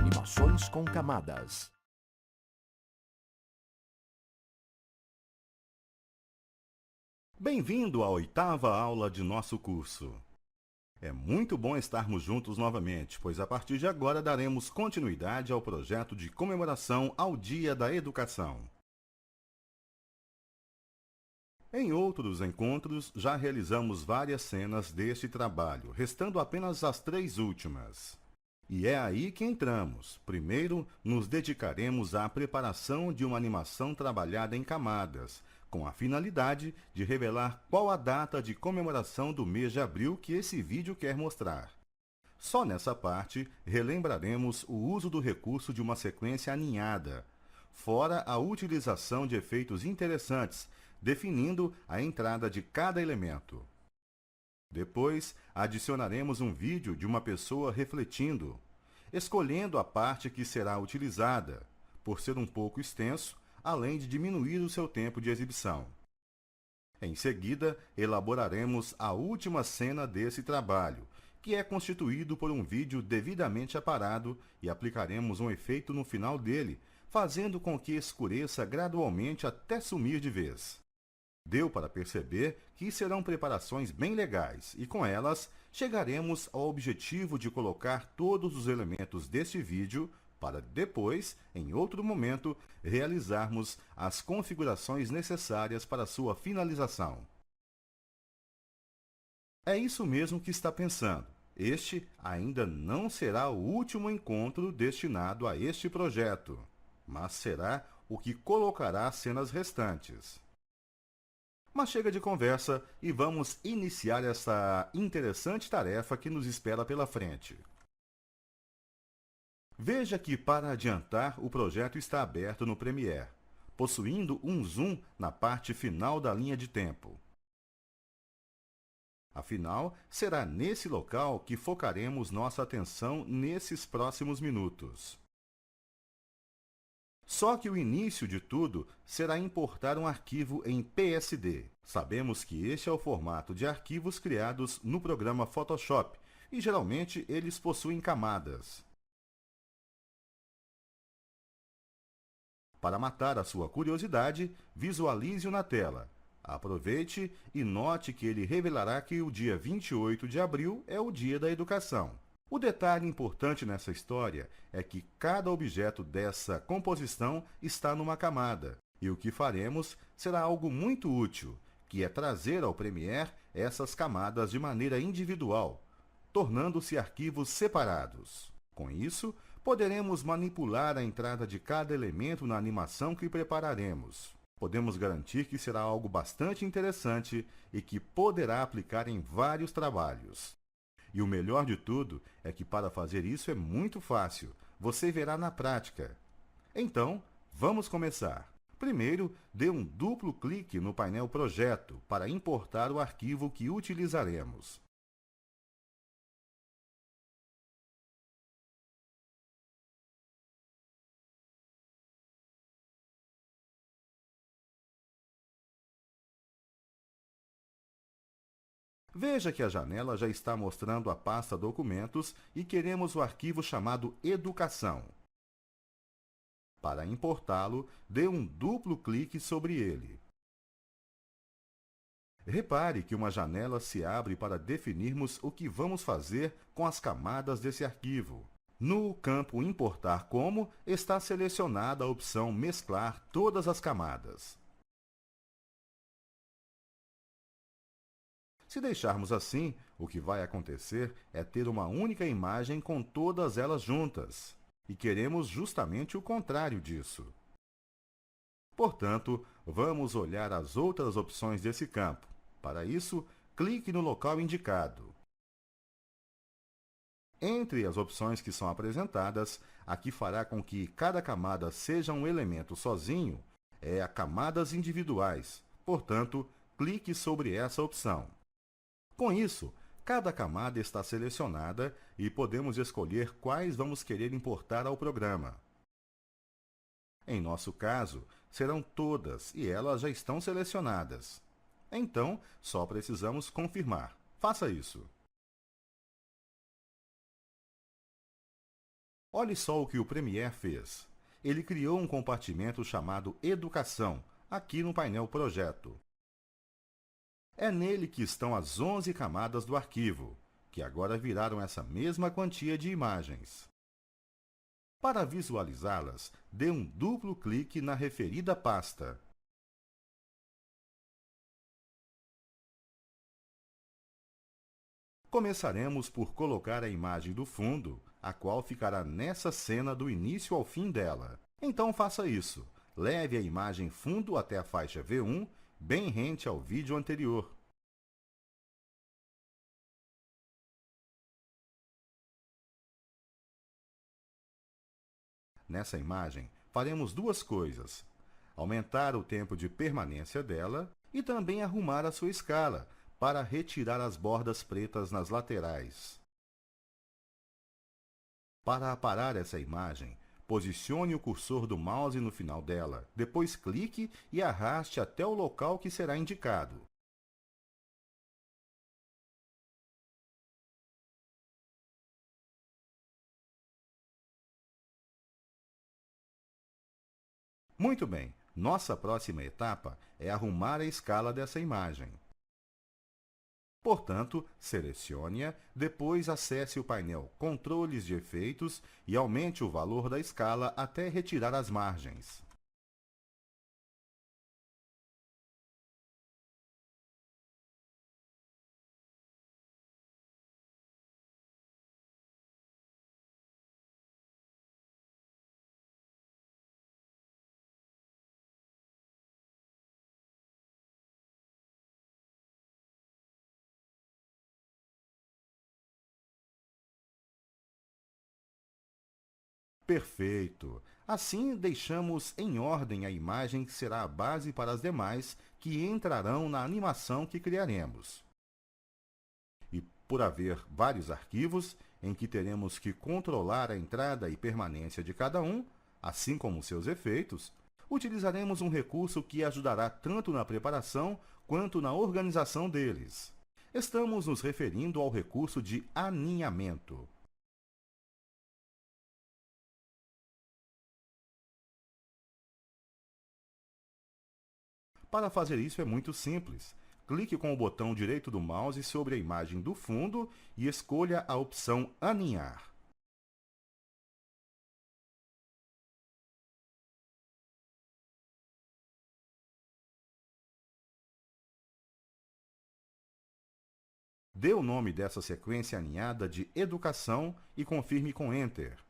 Animações com camadas. Bem-vindo à 8ª aula de nosso curso. É muito bom estarmos juntos novamente, pois a partir de agora daremos continuidade ao projeto de comemoração ao Dia da Educação. Em outros encontros, já realizamos várias cenas deste trabalho, restando apenas as 3 últimas. E é aí que entramos. Primeiro, nos dedicaremos à preparação de uma animação trabalhada em camadas, com a finalidade de revelar qual a data de comemoração do mês de abril que esse vídeo quer mostrar. Só nessa parte, relembraremos o uso do recurso de uma sequência aninhada, fora a utilização de efeitos interessantes, definindo a entrada de cada elemento. Depois, adicionaremos um vídeo de uma pessoa refletindo, escolhendo a parte que será utilizada, por ser um pouco extenso, além de diminuir o seu tempo de exibição. Em seguida, elaboraremos a última cena desse trabalho, que é constituído por um vídeo devidamente aparado e aplicaremos um efeito no final dele, fazendo com que escureça gradualmente até sumir de vez. Deu para perceber que serão preparações bem legais e com elas chegaremos ao objetivo de colocar todos os elementos deste vídeo para depois, em outro momento, realizarmos as configurações necessárias para sua finalização. É isso mesmo que está pensando. Este ainda não será o último encontro destinado a este projeto, mas será o que colocará as cenas restantes. Mas chega de conversa e vamos iniciar essa interessante tarefa que nos espera pela frente. Veja que, para adiantar, o projeto está aberto no Premiere, possuindo um zoom na parte final da linha de tempo. Afinal, será nesse local que focaremos nossa atenção nesses próximos minutos. Só que o início de tudo será importar um arquivo em PSD. Sabemos que este é o formato de arquivos criados no programa Photoshop e geralmente eles possuem camadas. Para matar a sua curiosidade, visualize-o na tela. Aproveite e note que ele revelará que o dia 28 de abril é o Dia da Educação. O detalhe importante nessa história é que cada objeto dessa composição está numa camada, e o que faremos será algo muito útil, que é trazer ao Premiere essas camadas de maneira individual, tornando-se arquivos separados. Com isso, poderemos manipular a entrada de cada elemento na animação que prepararemos. Podemos garantir que será algo bastante interessante e que poderá aplicar em vários trabalhos. E o melhor de tudo é que para fazer isso é muito fácil. Você verá na prática. Então, vamos começar. Primeiro, dê um duplo clique no painel Projeto para importar o arquivo que utilizaremos. Veja que a janela já está mostrando a pasta Documentos e queremos o arquivo chamado Educação. Para importá-lo, dê um duplo clique sobre ele. Repare que uma janela se abre para definirmos o que vamos fazer com as camadas desse arquivo. No campo Importar como, está selecionada a opção Mesclar todas as camadas. Se deixarmos assim, o que vai acontecer é ter uma única imagem com todas elas juntas. E queremos justamente o contrário disso. Portanto, vamos olhar as outras opções desse campo. Para isso, clique no local indicado. Entre as opções que são apresentadas, a que fará com que cada camada seja um elemento sozinho é a Camadas Individuais. Portanto, clique sobre essa opção. Com isso, cada camada está selecionada e podemos escolher quais vamos querer importar ao programa. Em nosso caso, serão todas e elas já estão selecionadas. Então, só precisamos confirmar. Faça isso. Olhe só o que o Premiere fez. Ele criou um compartimento chamado Educação, aqui no painel Projeto. É nele que estão as 11 camadas do arquivo, que agora viraram essa mesma quantia de imagens. Para visualizá-las, dê um duplo clique na referida pasta. Começaremos por colocar a imagem do fundo, a qual ficará nessa cena do início ao fim dela. Então faça isso. Leve a imagem fundo até a faixa V1, bem rente ao vídeo anterior. Nessa imagem, faremos duas coisas: aumentar o tempo de permanência dela e também arrumar a sua escala, para retirar as bordas pretas nas laterais. Para aparar essa imagem, posicione o cursor do mouse no final dela, depois clique e arraste até o local que será indicado. Muito bem, nossa próxima etapa é arrumar a escala dessa imagem. Portanto, selecione-a, depois acesse o painel Controles de Efeitos e aumente o valor da escala até retirar as margens. Perfeito! Assim, deixamos em ordem a imagem que será a base para as demais que entrarão na animação que criaremos. E por haver vários arquivos, em que teremos que controlar a entrada e permanência de cada um, assim como seus efeitos, utilizaremos um recurso que ajudará tanto na preparação quanto na organização deles. Estamos nos referindo ao recurso de aninhamento. Para fazer isso é muito simples. Clique com o botão direito do mouse sobre a imagem do fundo e escolha a opção Aninhar. Dê o nome dessa sequência aninhada de Educação e confirme com Enter.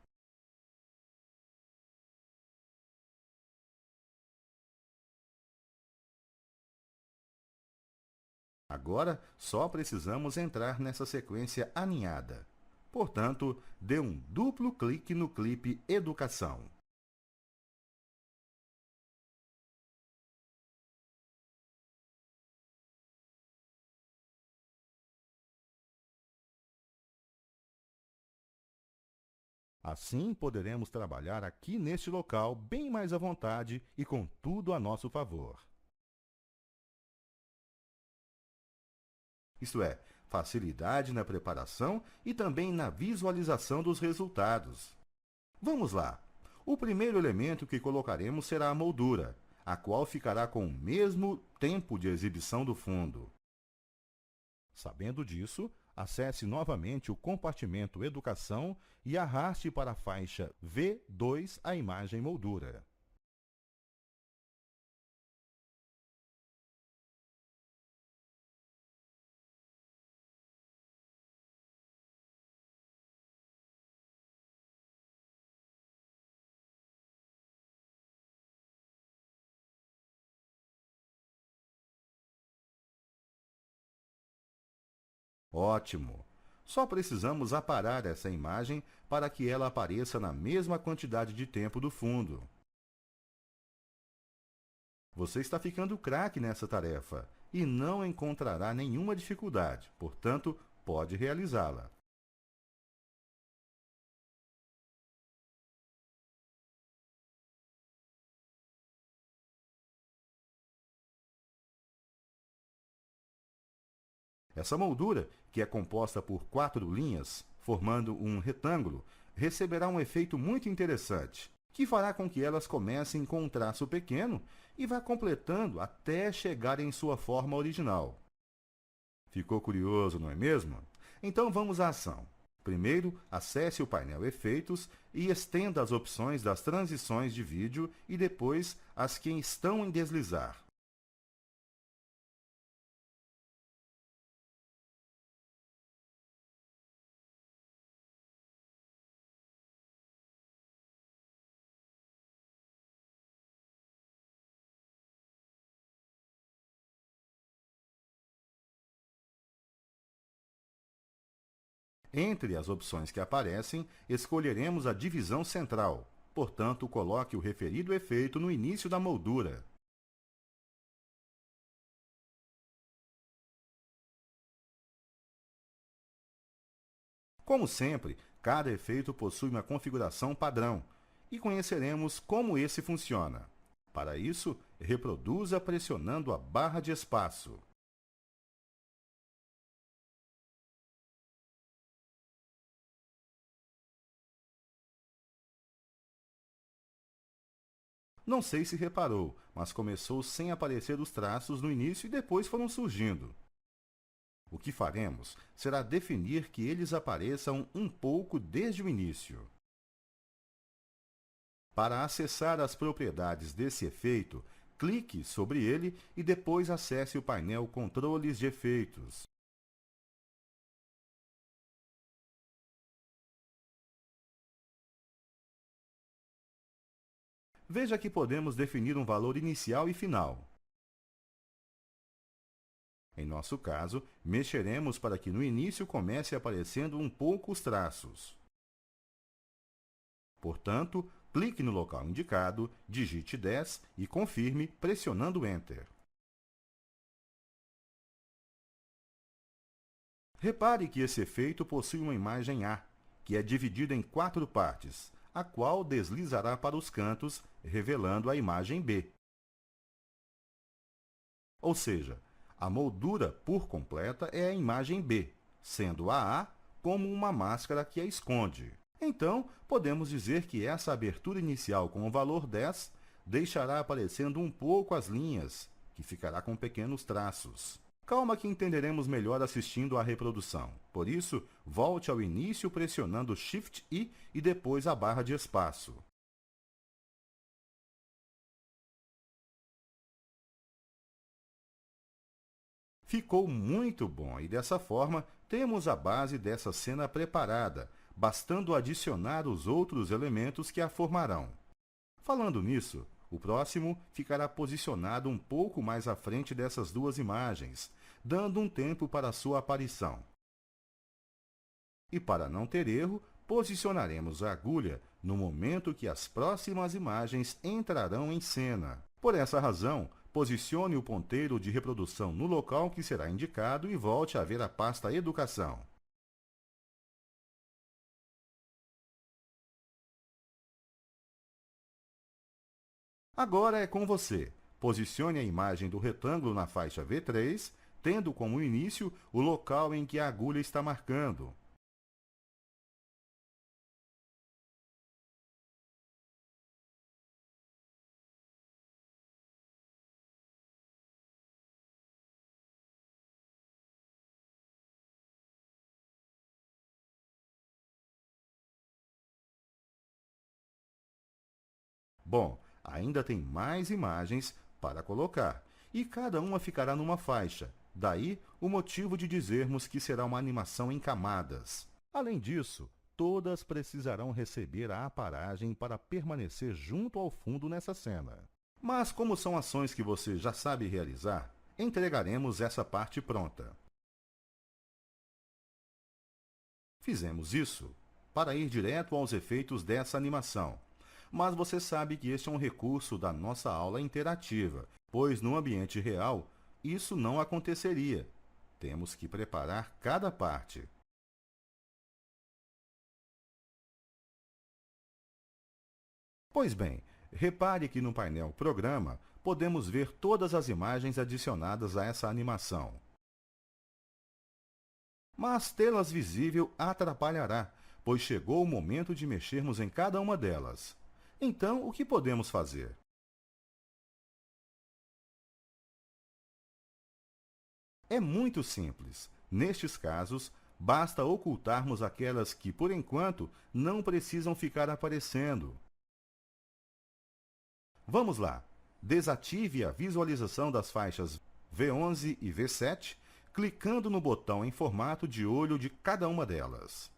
Agora, só precisamos entrar nessa sequência aninhada. Portanto, dê um duplo clique no clipe Educação. Assim, poderemos trabalhar aqui neste local bem mais à vontade e com tudo a nosso favor. Isto é, facilidade na preparação e também na visualização dos resultados. Vamos lá! O primeiro elemento que colocaremos será a moldura, a qual ficará com o mesmo tempo de exibição do fundo. Sabendo disso, acesse novamente o compartimento Educação e arraste para a faixa V2 a imagem moldura. Ótimo! Só precisamos aparar essa imagem para que ela apareça na mesma quantidade de tempo do fundo. Você está ficando craque nessa tarefa e não encontrará nenhuma dificuldade, portanto, pode realizá-la. Essa moldura, que é composta por 4 linhas, formando um retângulo, receberá um efeito muito interessante, que fará com que elas comecem com um traço pequeno e vá completando até chegar em sua forma original. Ficou curioso, não é mesmo? Então vamos à ação. Primeiro, acesse o painel Efeitos e estenda as opções das transições de vídeo e depois as que estão em deslizar. Entre as opções que aparecem, escolheremos a divisão central. Portanto, coloque o referido efeito no início da moldura. Como sempre, cada efeito possui uma configuração padrão e conheceremos como esse funciona. Para isso, reproduza pressionando a barra de espaço. Não sei se reparou, mas começou sem aparecer os traços no início e depois foram surgindo. O que faremos será definir que eles apareçam um pouco desde o início. Para acessar as propriedades desse efeito, clique sobre ele e depois acesse o painel Controles de Efeitos. Veja que podemos definir um valor inicial e final. Em nosso caso, mexeremos para que no início comece aparecendo um pouco os traços. Portanto, clique no local indicado, digite 10 e confirme pressionando Enter. Repare que esse efeito possui uma imagem A, que é dividida em 4 partes, a qual deslizará para os cantos, revelando a imagem B. Ou seja, a moldura por completa é a imagem B, sendo a A como uma máscara que a esconde. Então, podemos dizer que essa abertura inicial com o valor 10 deixará aparecendo um pouco as linhas, que ficará com pequenos traços. Calma que entenderemos melhor assistindo à reprodução. Por isso, volte ao início pressionando Shift I e depois a barra de espaço. Ficou muito bom e dessa forma temos a base dessa cena preparada, bastando adicionar os outros elementos que a formarão. Falando nisso, o próximo ficará posicionado um pouco mais à frente dessas duas imagens, dando um tempo para sua aparição. E para não ter erro, posicionaremos a agulha no momento que as próximas imagens entrarão em cena. Por essa razão, posicione o ponteiro de reprodução no local que será indicado e volte a ver a pasta Educação. Agora é com você. Posicione a imagem do retângulo na faixa V3, tendo como início o local em que a agulha está marcando. Bom, ainda tem mais imagens para colocar, e cada uma ficará numa faixa. Daí o motivo de dizermos que será uma animação em camadas. Além disso, todas precisarão receber a aparagem para permanecer junto ao fundo nessa cena. Mas como são ações que você já sabe realizar, entregaremos essa parte pronta. Fizemos isso para ir direto aos efeitos dessa animação. Mas você sabe que este é um recurso da nossa aula interativa, pois no ambiente real isso não aconteceria. Temos que preparar cada parte. Pois bem, repare que no painel Programa podemos ver todas as imagens adicionadas a essa animação. Mas tê-las visível atrapalhará, pois chegou o momento de mexermos em cada uma delas. Então, o que podemos fazer? É muito simples. Nestes casos, basta ocultarmos aquelas que, por enquanto, não precisam ficar aparecendo. Vamos lá. Desative a visualização das faixas V11 e V7, clicando no botão em formato de olho de cada uma delas.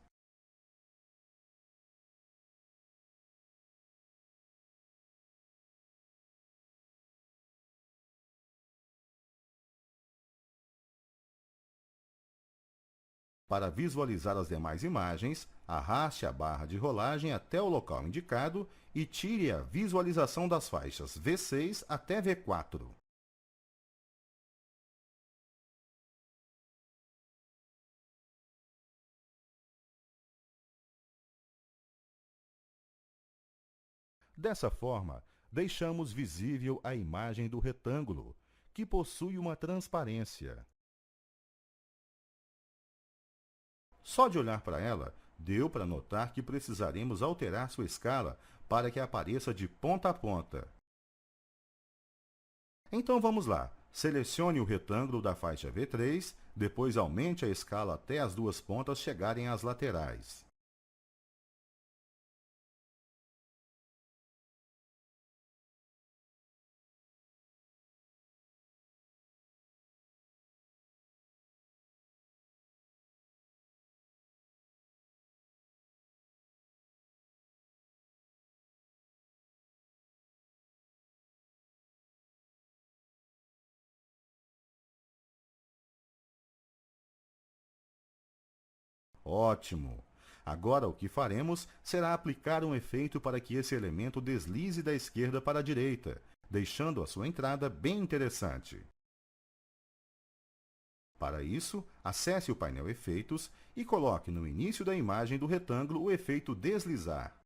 Para visualizar as demais imagens, arraste a barra de rolagem até o local indicado e tire a visualização das faixas V6 até V4. Dessa forma, deixamos visível a imagem do retângulo, que possui uma transparência. Só de olhar para ela, deu para notar que precisaremos alterar sua escala para que apareça de ponta a ponta. Então vamos lá. Selecione o retângulo da faixa V3, depois aumente a escala até as duas pontas chegarem às laterais. Ótimo! Agora o que faremos será aplicar um efeito para que esse elemento deslize da esquerda para a direita, deixando a sua entrada bem interessante. Para isso, acesse o painel Efeitos e coloque no início da imagem do retângulo o efeito Deslizar.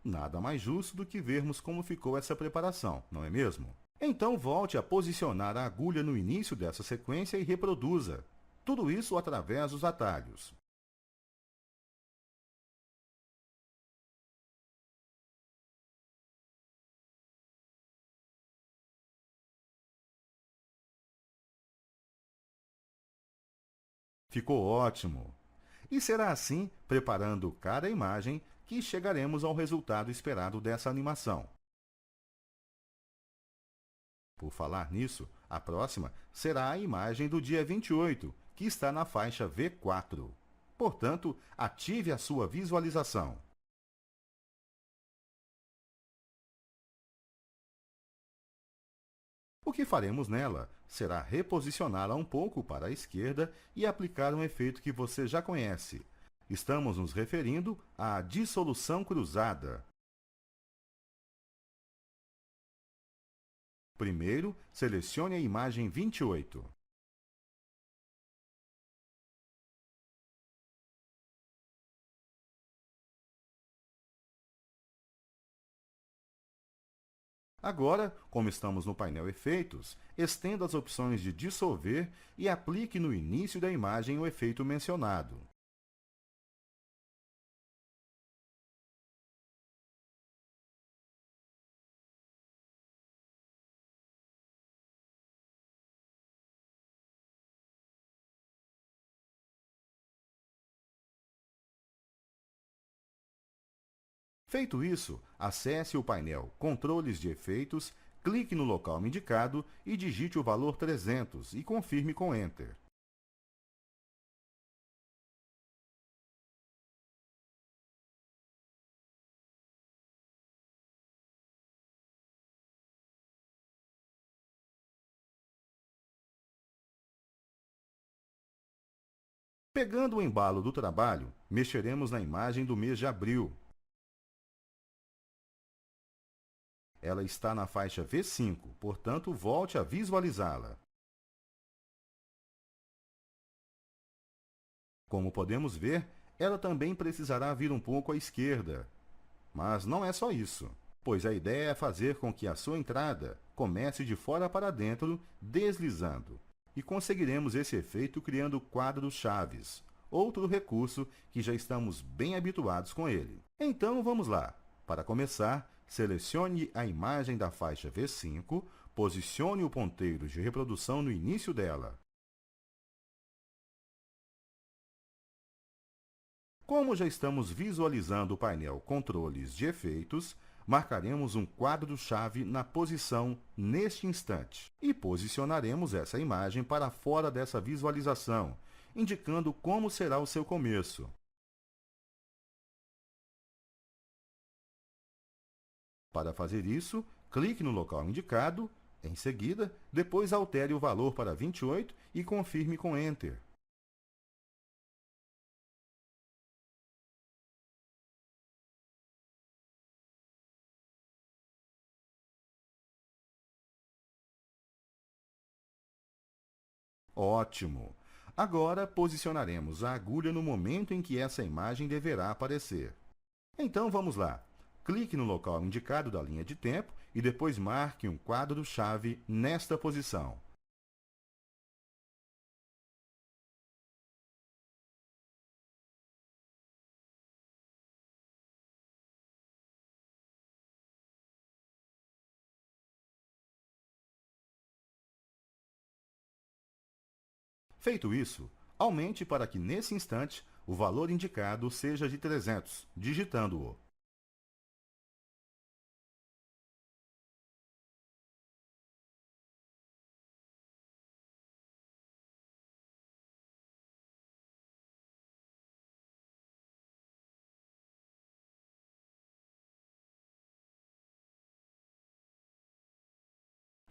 Nada mais justo do que vermos como ficou essa preparação, não é mesmo? Então volte a posicionar a agulha no início dessa sequência e reproduza. Tudo isso através dos atalhos. Ficou ótimo! E será assim, preparando cada imagem, que chegaremos ao resultado esperado dessa animação. Por falar nisso, a próxima será a imagem do dia 28, que está na faixa V4. Portanto, ative a sua visualização. O que faremos nela será reposicioná-la um pouco para a esquerda e aplicar um efeito que você já conhece. Estamos nos referindo à dissolução cruzada. Primeiro, selecione a imagem 28. Agora, como estamos no painel Efeitos, estenda as opções de dissolver e aplique no início da imagem o efeito mencionado. Feito isso, acesse o painel Controles de Efeitos, clique no local indicado e digite o valor 300 e confirme com Enter. Pegando o embalo do trabalho, mexeremos na imagem do mês de abril. Ela está na faixa V5, portanto, volte a visualizá-la. Como podemos ver, ela também precisará vir um pouco à esquerda. Mas não é só isso, pois a ideia é fazer com que a sua entrada comece de fora para dentro, deslizando. E conseguiremos esse efeito criando quadros chaves, outro recurso que já estamos bem habituados com ele. Então vamos lá. Para começar, selecione a imagem da faixa V5, posicione o ponteiro de reprodução no início dela. Como já estamos visualizando o painel Controles de Efeitos, marcaremos um quadro-chave na posição neste instante e posicionaremos essa imagem para fora dessa visualização, indicando como será o seu começo. Para fazer isso, clique no local indicado, em seguida, depois altere o valor para 28 e confirme com Enter. Ótimo! Agora posicionaremos a agulha no momento em que essa imagem deverá aparecer. Então vamos lá. Clique no local indicado da linha de tempo e depois marque um quadro-chave nesta posição. Feito isso, aumente para que nesse instante o valor indicado seja de 300, digitando-o.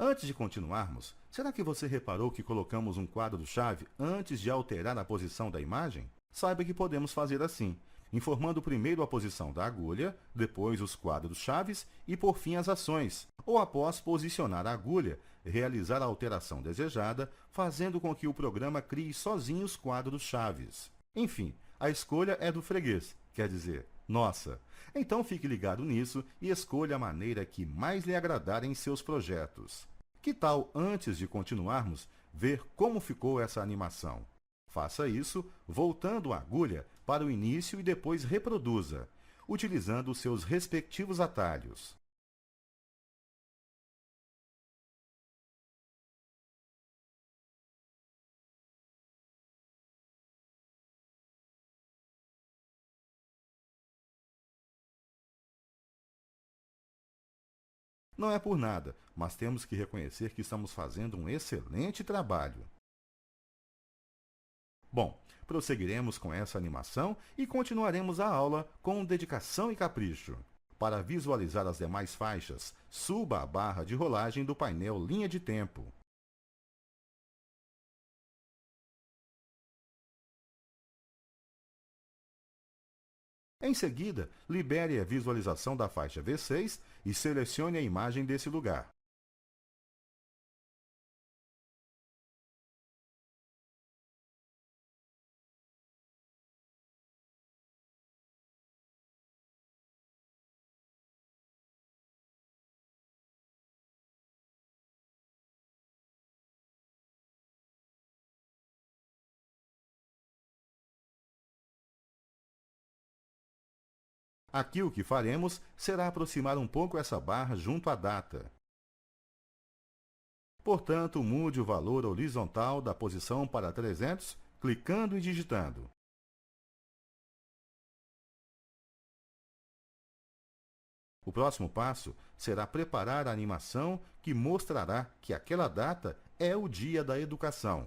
Antes de continuarmos, será que você reparou que colocamos um quadro-chave antes de alterar a posição da imagem? Saiba que podemos fazer assim, informando primeiro a posição da agulha, depois os quadros-chaves e, por fim, as ações, ou após posicionar a agulha, realizar a alteração desejada, fazendo com que o programa crie sozinho os quadros-chaves. Enfim, a escolha é do freguês, quer dizer, nossa. Então fique ligado nisso e escolha a maneira que mais lhe agradar em seus projetos. Que tal, antes de continuarmos, ver como ficou essa animação? Faça isso voltando a agulha para o início e depois reproduza, utilizando os seus respectivos atalhos. Não é por nada, mas temos que reconhecer que estamos fazendo um excelente trabalho. Bom, prosseguiremos com essa animação e continuaremos a aula com dedicação e capricho. Para visualizar as demais faixas, suba a barra de rolagem do painel Linha de Tempo. Em seguida, libere a visualização da faixa V6 e selecione a imagem desse lugar. Aqui o que faremos será aproximar um pouco essa barra junto à data. Portanto, mude o valor horizontal da posição para 300, clicando e digitando. O próximo passo será preparar a animação que mostrará que aquela data é o Dia da Educação.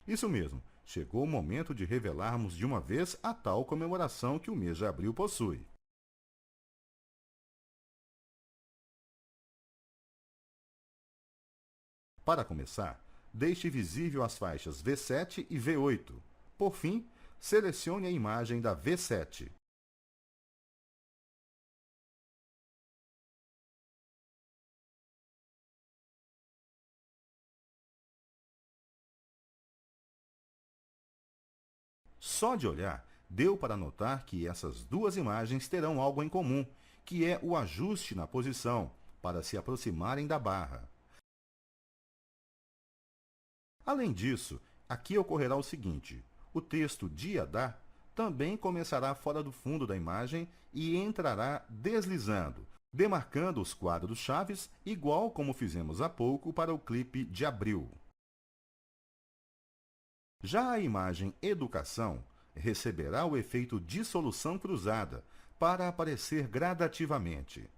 Isso mesmo, chegou o momento de revelarmos de uma vez a tal comemoração que o mês de abril possui. Para começar, deixe visível as faixas V7 e V8. Por fim, selecione a imagem da V7. Só de olhar, deu para notar que essas duas imagens terão algo em comum, que é o ajuste na posição, para se aproximarem da barra. Além disso, aqui ocorrerá o seguinte: o texto dia da também começará fora do fundo da imagem e entrará deslizando, demarcando os quadros chaves, igual como fizemos há pouco para o clipe de abril. Já a imagem educação receberá o efeito dissolução cruzada, para aparecer gradativamente.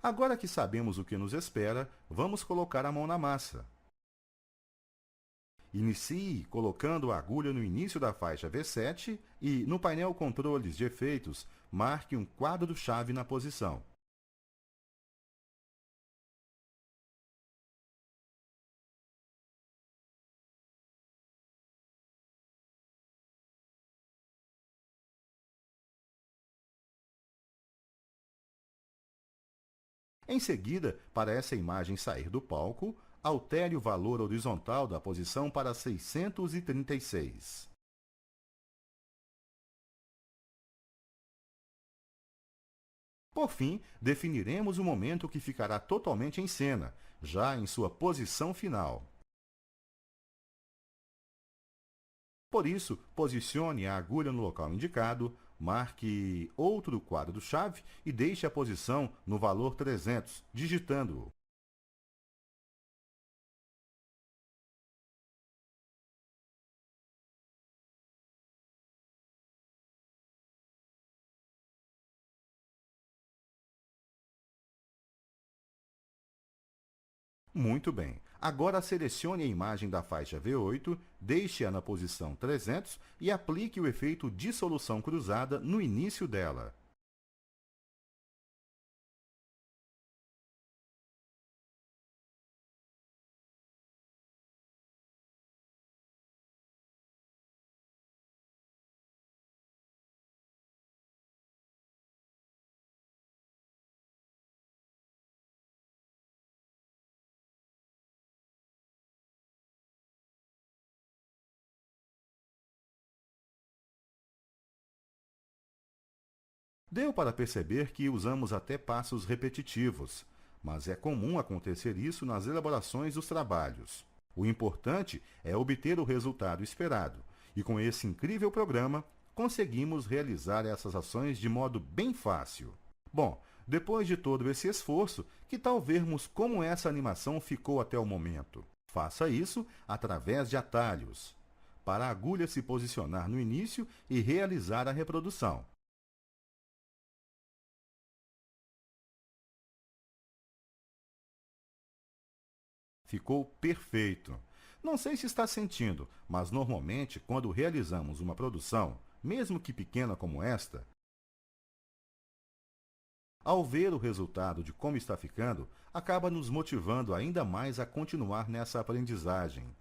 Agora que sabemos o que nos espera, vamos colocar a mão na massa. Inicie colocando a agulha no início da faixa V7 e, no painel Controles de Efeitos, marque um quadro-chave na posição. Em seguida, para essa imagem sair do palco, altere o valor horizontal da posição para 636. Por fim, definiremos o momento que ficará totalmente em cena, já em sua posição final. Por isso, posicione a agulha no local indicado, marque outro quadro-chave e deixe a posição no valor 300, digitando-o. Muito bem. Agora selecione a imagem da faixa V8, deixe-a na posição 300 e aplique o efeito dissolução cruzada no início dela. Deu para perceber que usamos até passos repetitivos, mas é comum acontecer isso nas elaborações dos trabalhos. O importante é obter o resultado esperado, e com esse incrível programa, conseguimos realizar essas ações de modo bem fácil. Bom, depois de todo esse esforço, que tal vermos como essa animação ficou até o momento? Faça isso através de atalhos, para a agulha se posicionar no início e realizar a reprodução. Ficou perfeito. Não sei se está sentindo, mas normalmente, quando realizamos uma produção, mesmo que pequena como esta, ao ver o resultado de como está ficando, acaba nos motivando ainda mais a continuar nessa aprendizagem.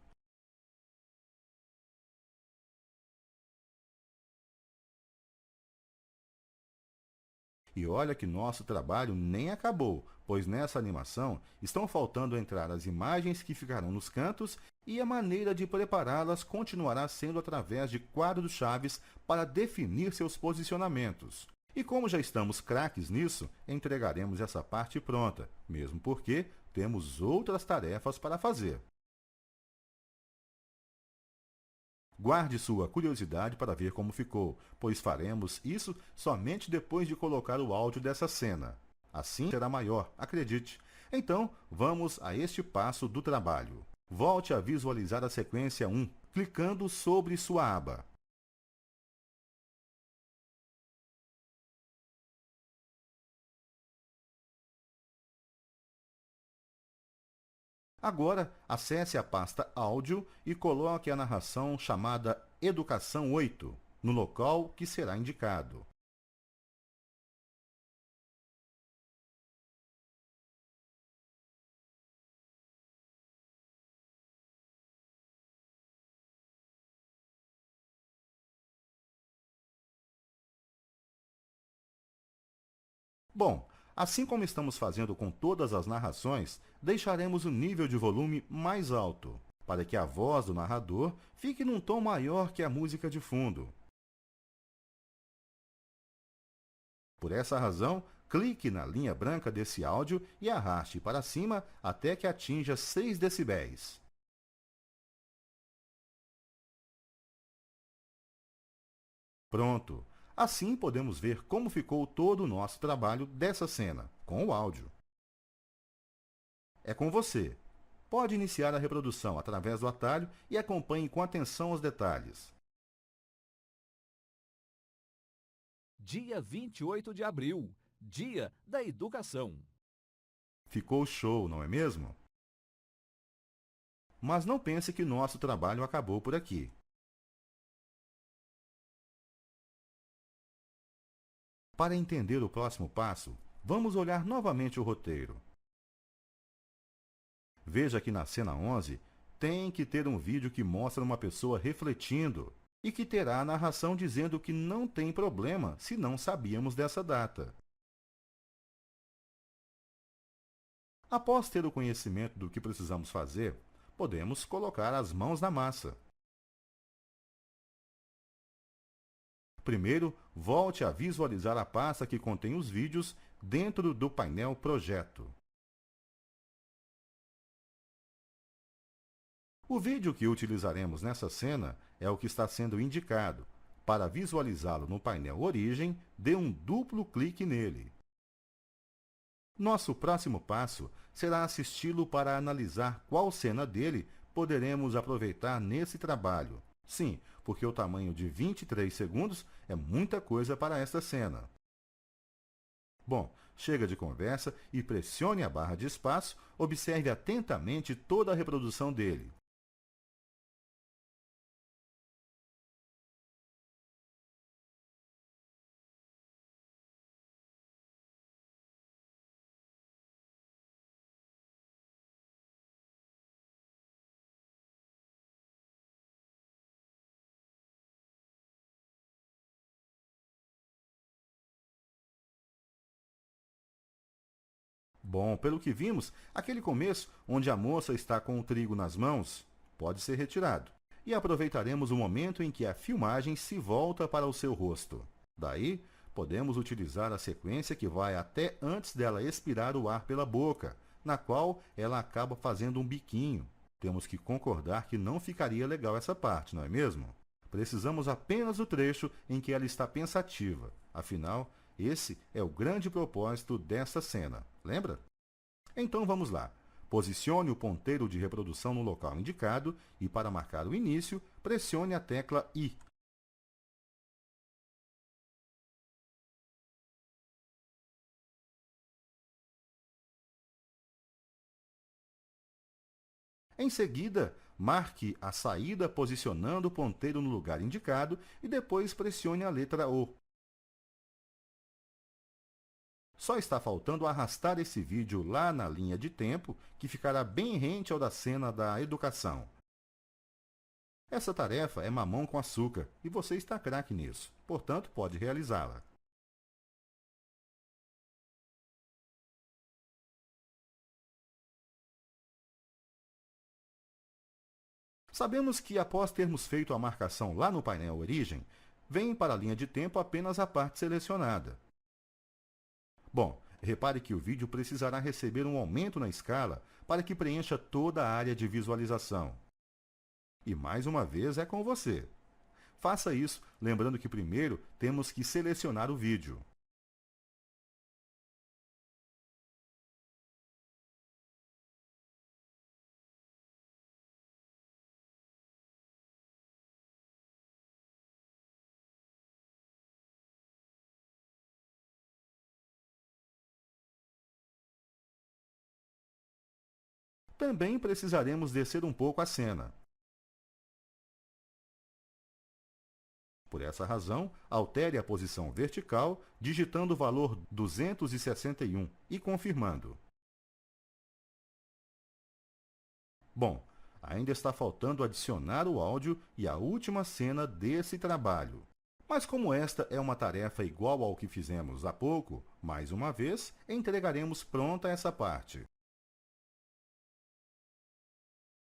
E olha que nosso trabalho nem acabou, pois nessa animação estão faltando entrar as imagens que ficarão nos cantos e a maneira de prepará-las continuará sendo através de quadros chaves para definir seus posicionamentos. E como já estamos craques nisso, entregaremos essa parte pronta, mesmo porque temos outras tarefas para fazer. Guarde sua curiosidade para ver como ficou, pois faremos isso somente depois de colocar o áudio dessa cena. Assim será maior, acredite. Então, vamos a este passo do trabalho. Volte a visualizar a sequência 1, clicando sobre sua aba. Agora, acesse a pasta Áudio e coloque a narração chamada Educação 8, no local que será indicado. Bom, assim como estamos fazendo com todas as narrações, deixaremos o nível de volume mais alto. para que a voz do narrador fique num tom maior que a música de fundo. Por essa razão, clique na linha branca desse áudio e arraste para cima até que atinja 6 decibéis. Pronto! Assim podemos ver como ficou todo o nosso trabalho dessa cena, com o áudio. É com você. Pode iniciar a reprodução através do atalho e acompanhe com atenção os detalhes. Dia 28 de abril, Dia da Educação. Ficou show, não é mesmo? Mas não pense que nosso trabalho acabou por aqui. Para entender o próximo passo, vamos olhar novamente o roteiro. Veja que na cena 11, tem que ter um vídeo que mostra uma pessoa refletindo e que terá a narração dizendo que não tem problema se não sabíamos dessa data. Após ter o conhecimento do que precisamos fazer, podemos colocar as mãos na massa. Primeiro, volte a visualizar a pasta que contém os vídeos dentro do painel Projeto. O vídeo que utilizaremos nessa cena é o que está sendo indicado. Para visualizá-lo no painel Origem, dê um duplo clique nele. Nosso próximo passo será assisti-lo para analisar qual cena dele poderemos aproveitar nesse trabalho. Sim, porque o tamanho de 23 segundos é muita coisa para esta cena. Bom, chega de conversa e pressione a barra de espaço, observe atentamente toda a reprodução dele. Bom, pelo que vimos, aquele começo onde a moça está com o trigo nas mãos pode ser retirado. E aproveitaremos o momento em que a filmagem se volta para o seu rosto. Daí, podemos utilizar a sequência que vai até antes dela expirar o ar pela boca, na qual ela acaba fazendo um biquinho. Temos que concordar que não ficaria legal essa parte, não é mesmo? Precisamos apenas do trecho em que ela está pensativa. Afinal, esse é o grande propósito desta cena, lembra? Então vamos lá. Posicione o ponteiro de reprodução no local indicado e, para marcar o início, pressione a tecla I. Em seguida, marque a saída posicionando o ponteiro no lugar indicado e depois pressione a letra O. Só está faltando arrastar esse vídeo lá na linha de tempo, que ficará bem rente ao da cena da educação. Essa tarefa é mamão com açúcar e você está craque nisso, portanto pode realizá-la. Sabemos que após termos feito a marcação lá no painel Origem, vem para a linha de tempo apenas a parte selecionada. Bom, repare que o vídeo precisará receber um aumento na escala para que preencha toda a área de visualização. E mais uma vez é com você. Faça isso, lembrando que primeiro temos que selecionar o vídeo. Também precisaremos descer um pouco a cena. Por essa razão, altere a posição vertical, digitando o valor 261 e confirmando. Bom, ainda está faltando adicionar o áudio e a última cena desse trabalho. Mas como esta é uma tarefa igual ao que fizemos há pouco, mais uma vez, entregaremos pronta essa parte.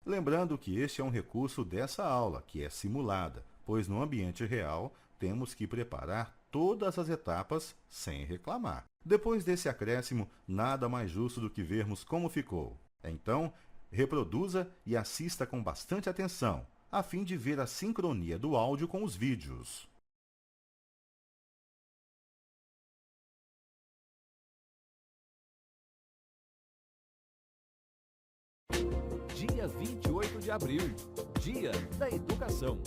Lembrando que este é um recurso dessa aula, que é simulada, pois no ambiente real temos que preparar todas as etapas sem reclamar. Depois desse acréscimo, nada mais justo do que vermos como ficou. Então, reproduza e assista com bastante atenção, a fim de ver a sincronia do áudio com os vídeos. Dia 28 de abril, Dia da Educação.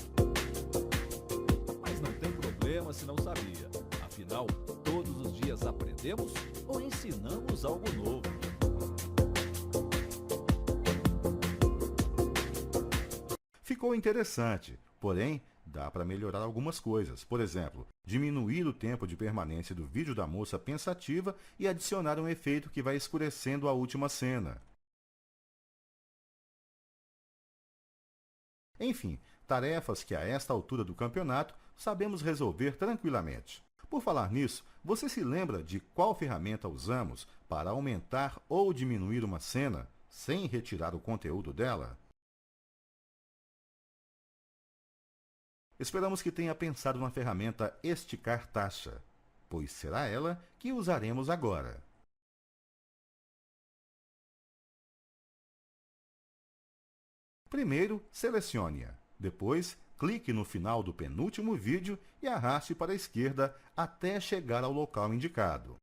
Mas não tem problema se não sabia. Afinal, todos os dias aprendemos ou ensinamos algo novo. Ficou interessante, porém, dá para melhorar algumas coisas. Por exemplo, diminuir o tempo de permanência do vídeo da moça pensativa e adicionar um efeito que vai escurecendo a última cena. Enfim, tarefas que a esta altura do campeonato sabemos resolver tranquilamente. Por falar nisso, você se lembra de qual ferramenta usamos para aumentar ou diminuir uma cena sem retirar o conteúdo dela? Esperamos que tenha pensado na ferramenta Esticar Taxa, pois será ela que usaremos agora. Primeiro, selecione-a. Depois, clique no final do penúltimo vídeo e arraste para a esquerda até chegar ao local indicado.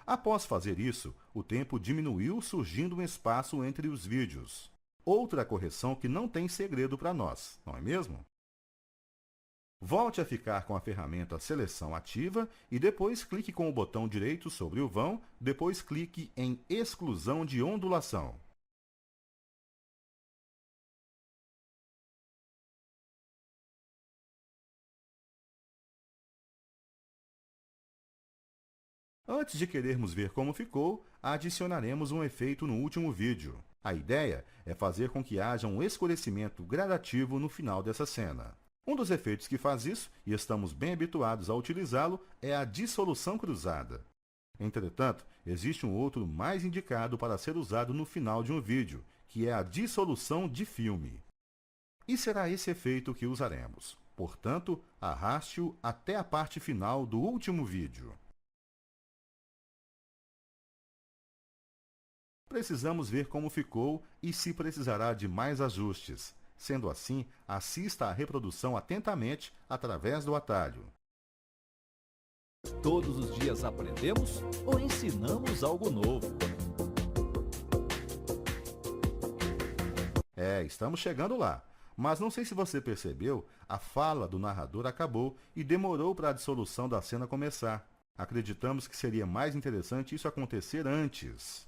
Após fazer isso, o tempo diminuiu surgindo um espaço entre os vídeos. Outra correção que não tem segredo para nós, não é mesmo? Volte a ficar com a ferramenta Seleção ativa e depois clique com o botão direito sobre o vão, depois clique em Exclusão de ondulação. Antes de querermos ver como ficou, adicionaremos um efeito no último vídeo. A ideia é fazer com que haja um escurecimento gradativo no final dessa cena. Um dos efeitos que faz isso, e estamos bem habituados a utilizá-lo, é a dissolução cruzada. Entretanto, existe um outro mais indicado para ser usado no final de um vídeo, que é a dissolução de filme. E será esse efeito que usaremos. Portanto, arraste-o até a parte final do último vídeo. Precisamos ver como ficou e se precisará de mais ajustes. Sendo assim, assista à reprodução atentamente através do atalho. Todos os dias aprendemos ou ensinamos algo novo. Estamos chegando lá. Mas não sei se você percebeu, a fala do narrador acabou e demorou para a dissolução da cena começar. Acreditamos que seria mais interessante isso acontecer antes.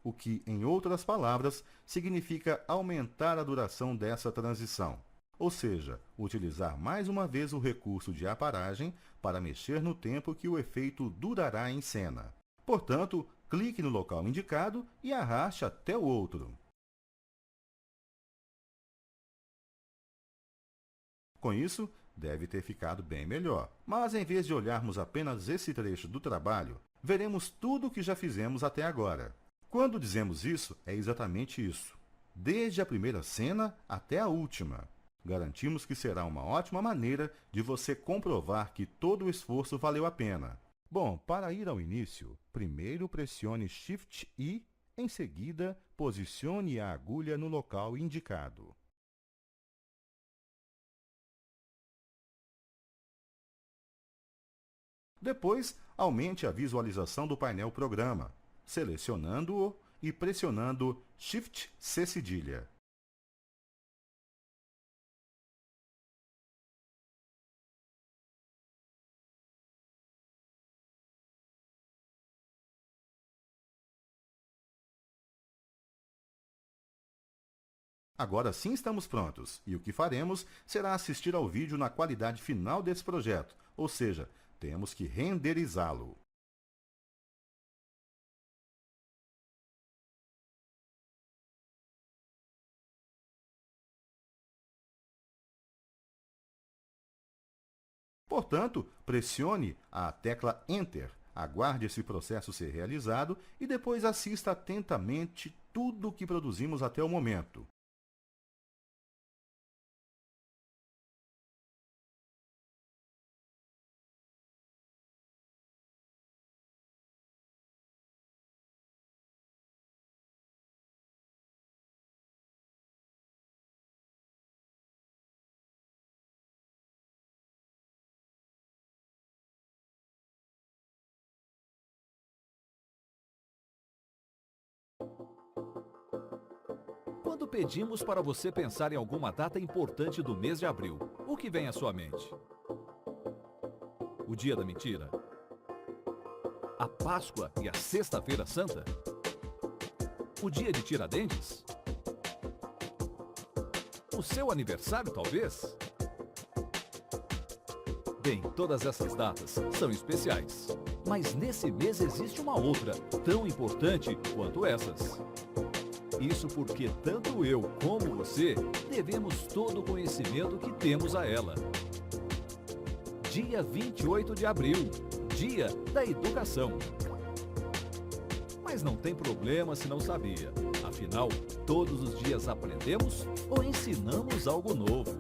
O que, em outras palavras, significa aumentar a duração dessa transição, ou seja, utilizar mais uma vez o recurso de aparagem para mexer no tempo que o efeito durará em cena. Portanto, clique no local indicado e arraste até o outro. Com isso, deve ter ficado bem melhor. Mas em vez de olharmos apenas esse trecho do trabalho, veremos tudo o que já fizemos até agora. Quando dizemos isso, é exatamente isso. Desde a primeira cena até a última. Garantimos que será uma ótima maneira de você comprovar que todo o esforço valeu a pena. Bom, para ir ao início, primeiro pressione Shift e, em seguida, posicione a agulha no local indicado. Depois, aumente a visualização do painel Programa, selecionando-o e pressionando Shift C cedilha. Agora sim estamos prontos, e o que faremos será assistir ao vídeo na qualidade final desse projeto, ou seja, temos que renderizá-lo. Portanto, pressione a tecla Enter, aguarde esse processo ser realizado e depois assista atentamente tudo o que produzimos até o momento. Quando pedimos para você pensar em alguma data importante do mês de abril, o que vem à sua mente? O Dia da Mentira? A Páscoa e a Sexta-feira Santa? O Dia de Tiradentes? O seu aniversário, talvez? Bem, todas essas datas são especiais. Mas nesse mês existe uma outra, tão importante quanto essas. Isso porque tanto eu como você devemos todo o conhecimento que temos a ela. Dia 28 de abril, Dia da Educação. Mas não tem problema se não sabia. Afinal, todos os dias aprendemos ou ensinamos algo novo.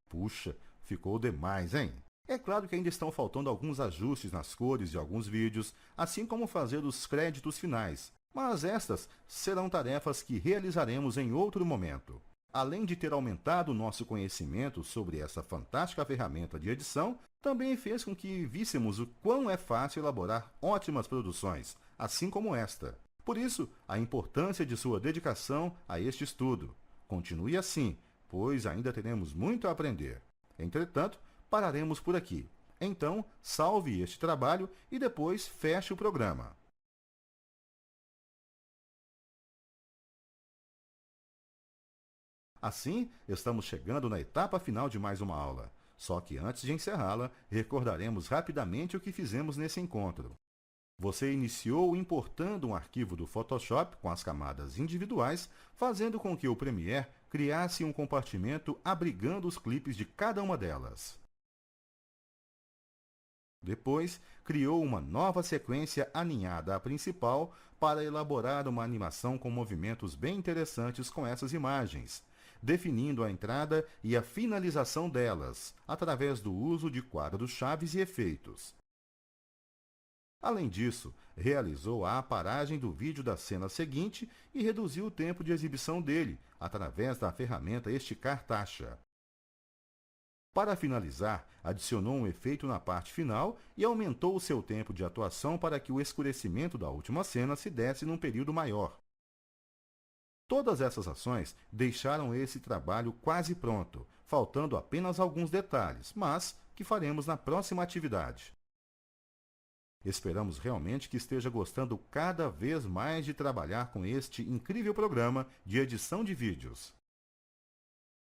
Puxa, ficou demais, hein? É claro que ainda estão faltando alguns ajustes nas cores de alguns vídeos, assim como fazer os créditos finais, mas estas serão tarefas que realizaremos em outro momento. Além de ter aumentado o nosso conhecimento sobre essa fantástica ferramenta de edição, também fez com que víssemos o quão é fácil elaborar ótimas produções, assim como esta. Por isso, a importância de sua dedicação a este estudo. Continue assim, pois ainda teremos muito a aprender. Entretanto, pararemos por aqui. Então, salve este trabalho e depois feche o programa. Assim, estamos chegando na etapa final de mais uma aula. Só que antes de encerrá-la, recordaremos rapidamente o que fizemos nesse encontro. Você iniciou importando um arquivo do Photoshop com as camadas individuais, fazendo com que o Premiere criasse um compartimento abrigando os clipes de cada uma delas. Depois, criou uma nova sequência aninhada à principal para elaborar uma animação com movimentos bem interessantes com essas imagens, definindo a entrada e a finalização delas, através do uso de quadros-chaves e efeitos. Além disso, realizou a aparagem do vídeo da cena seguinte e reduziu o tempo de exibição dele, através da ferramenta Esticar Taxa. Para finalizar, adicionou um efeito na parte final e aumentou o seu tempo de atuação para que o escurecimento da última cena se desse num período maior. Todas essas ações deixaram esse trabalho quase pronto, faltando apenas alguns detalhes, mas que faremos na próxima atividade. Esperamos realmente que esteja gostando cada vez mais de trabalhar com este incrível programa de edição de vídeos.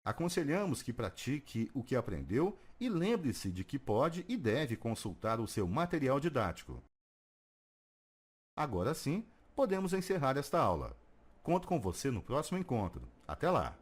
Aconselhamos que pratique o que aprendeu e lembre-se de que pode e deve consultar o seu material didático. Agora sim, podemos encerrar esta aula. Conto com você no próximo encontro. Até lá!